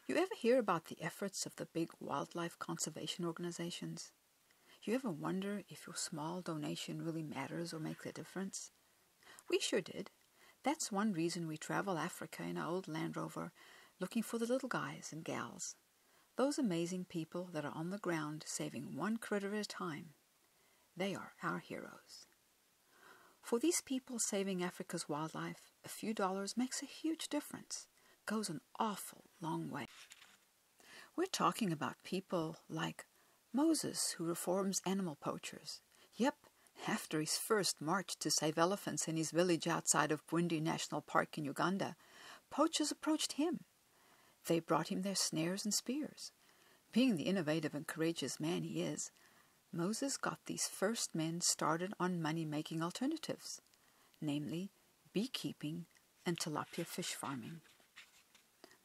You ever hear about the efforts of the big wildlife conservation organizations? You ever wonder if your small donation really matters or makes a difference? We sure did. That's one reason we travel Africa in our old Land Rover, looking for the little guys and gals. Those amazing people that are on the ground saving one critter at a time. They are our heroes. For these people saving Africa's wildlife, a few dollars makes a huge difference. Goes an awful long way. We're talking about people like Moses, who reforms animal poachers. Yep, after his first march to save elephants in his village outside of Bwindi National Park in Uganda, poachers approached him. They brought him their snares and spears. Being the innovative and courageous man he is, Moses got these first men started on money-making alternatives, namely beekeeping and tilapia fish farming.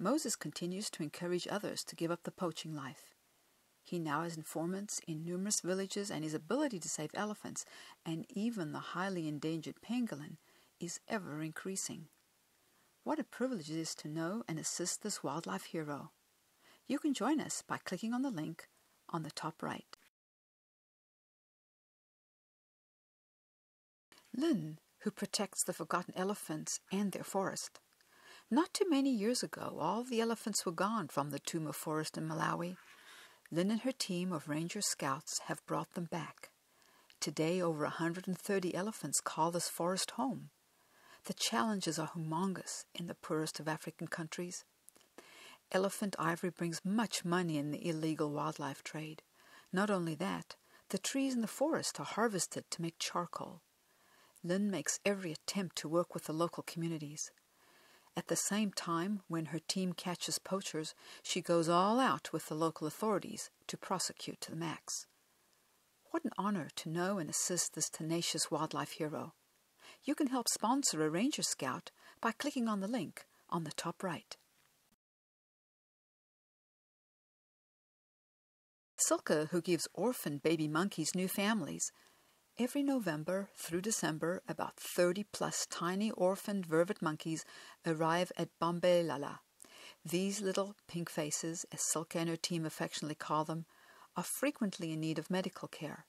Moses continues to encourage others to give up the poaching life. He now has informants in numerous villages, and his ability to save elephants and even the highly endangered pangolin is ever increasing. What a privilege it is to know and assist this wildlife hero. You can join us by clicking on the link on the top right. Lynn, who protects the forgotten elephants and their forest. Not too many years ago, all the elephants were gone from the Tuma forest in Malawi. Lynn and her team of ranger scouts have brought them back. Today, over 130 elephants call this forest home. The challenges are humongous in the poorest of African countries. Elephant ivory brings much money in the illegal wildlife trade. Not only that, the trees in the forest are harvested to make charcoal. Lynn makes every attempt to work with the local communities. At the same time, when her team catches poachers, she goes all out with the local authorities to prosecute to the max. What an honor to know and assist this tenacious wildlife hero. You can help sponsor a Ranger Scout by clicking on the link on the top right. Silke, who gives orphan baby monkeys new families. Every November through December, about 30-plus tiny orphaned vervet monkeys arrive at Bombay Lala. These little pink faces, as Silke and her team affectionately call them, are frequently in need of medical care,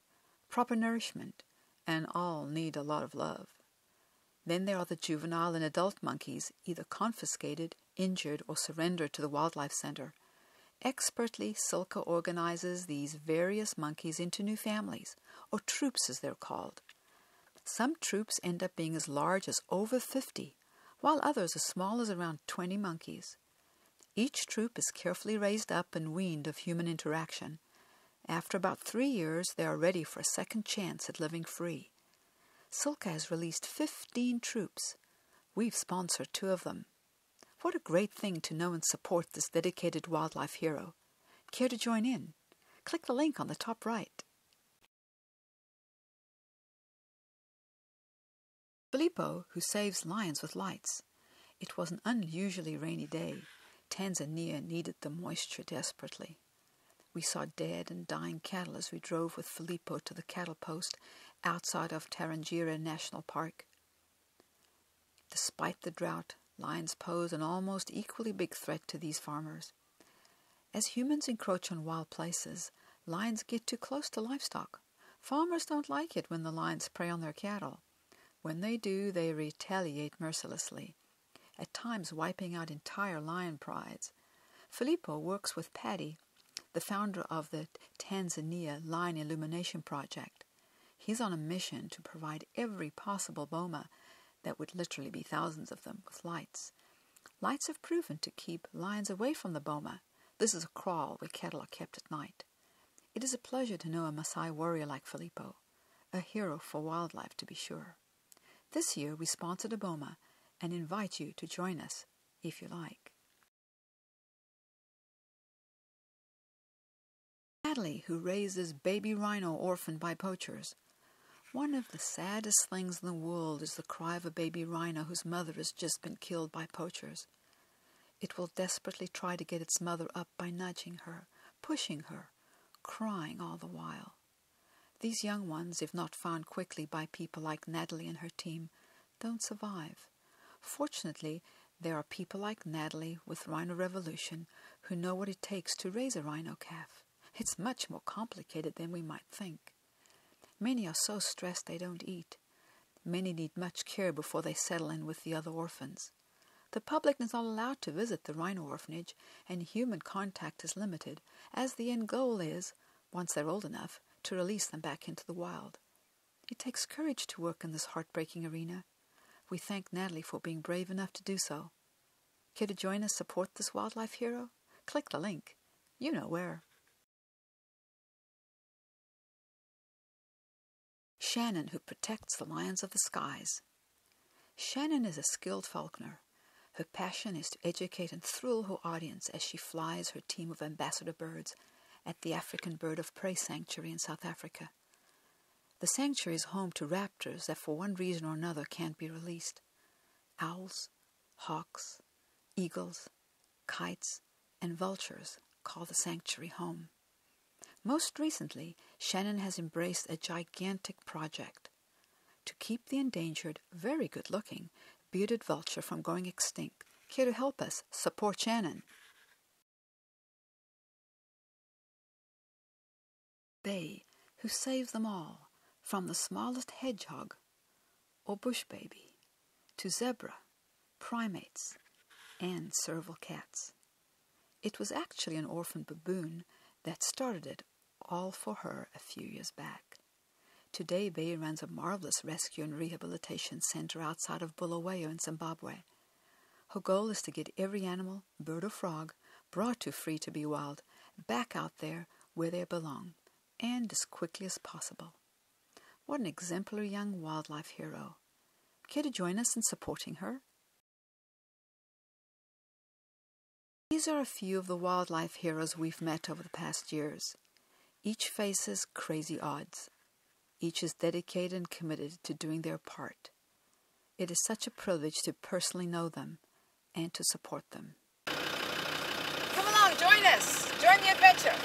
proper nourishment, and all need a lot of love. Then there are the juvenile and adult monkeys, either confiscated, injured, or surrendered to the wildlife center. Expertly, Silke organizes these various monkeys into new families, or troops as they're called. Some troops end up being as large as over 50, while others as small as around 20 monkeys. Each troop is carefully raised up and weaned of human interaction. After about 3 years, they are ready for a second chance at living free. Silke has released 15 troops. We've sponsored 2 of them. What a great thing to know and support this dedicated wildlife hero. Care to join in? Click the link on the top right. Filippo, who saves lions with lights. It was an unusually rainy day. Tanzania needed the moisture desperately. We saw dead and dying cattle as we drove with Filippo to the cattle post outside of Tarangire National Park. Despite the drought, lions pose an almost equally big threat to these farmers. As humans encroach on wild places, lions get too close to livestock. Farmers don't like it when the lions prey on their cattle. When they do, they retaliate mercilessly, at times wiping out entire lion prides. Filippo works with Paddy, the founder of the Tanzania Lion Illumination Project. He's on a mission to provide every possible boma, that would literally be thousands of them, with lights. Lights have proven to keep lions away from the boma. This is a kraal where cattle are kept at night. It is a pleasure to know a Maasai warrior like Filippo, a hero for wildlife to be sure. This year we sponsored a boma and invite you to join us if you like. Natalie, who raises baby rhino orphaned by poachers. One of the saddest things in the world is the cry of a baby rhino whose mother has just been killed by poachers. It will desperately try to get its mother up by nudging her, pushing her, crying all the while. These young ones, if not found quickly by people like Natalie and her team, don't survive. Fortunately, There are people like Natalie with Rhino Revolution who know what it takes to raise a rhino calf. It's much more complicated than we might think. Many are so stressed they don't eat. Many need much care before they settle in with the other orphans. The public is not allowed to visit the rhino orphanage, and human contact is limited, as the end goal is, once they're old enough, to release them back into the wild. It takes courage to work in this heartbreaking arena. We thank Natalie for being brave enough to do so. Care to join us support this wildlife hero? Click the link. You know where. Shannon, who protects the lions of the skies. Shannon is a skilled falconer. Her passion is to educate and thrill her audience as she flies her team of ambassador birds at the African Bird of Prey Sanctuary in South Africa. The sanctuary is home to raptors that for one reason or another can't be released. Owls, hawks, eagles, kites, and vultures call the sanctuary home. Most recently, Shannon has embraced a gigantic project to keep the endangered, very good-looking, bearded vulture from going extinct. Care to help us support Shannon? Bay, who saves them all, from the smallest hedgehog or bush baby to zebra, primates, and serval cats. It was actually an orphan baboon that started it all for her a few years back. Today, Bay runs a marvelous rescue and rehabilitation center outside of Bulawayo in Zimbabwe. Her goal is to get every animal, bird or frog, brought to Free to Be Wild back out there where they belong, and as quickly as possible. What an exemplary young wildlife hero. Care to join us in supporting her? These are a few of the wildlife heroes we've met over the past years. Each faces crazy odds. Each is dedicated and committed to doing their part. It is such a privilege to personally know them and to support them. Come along, join us. Join the adventure.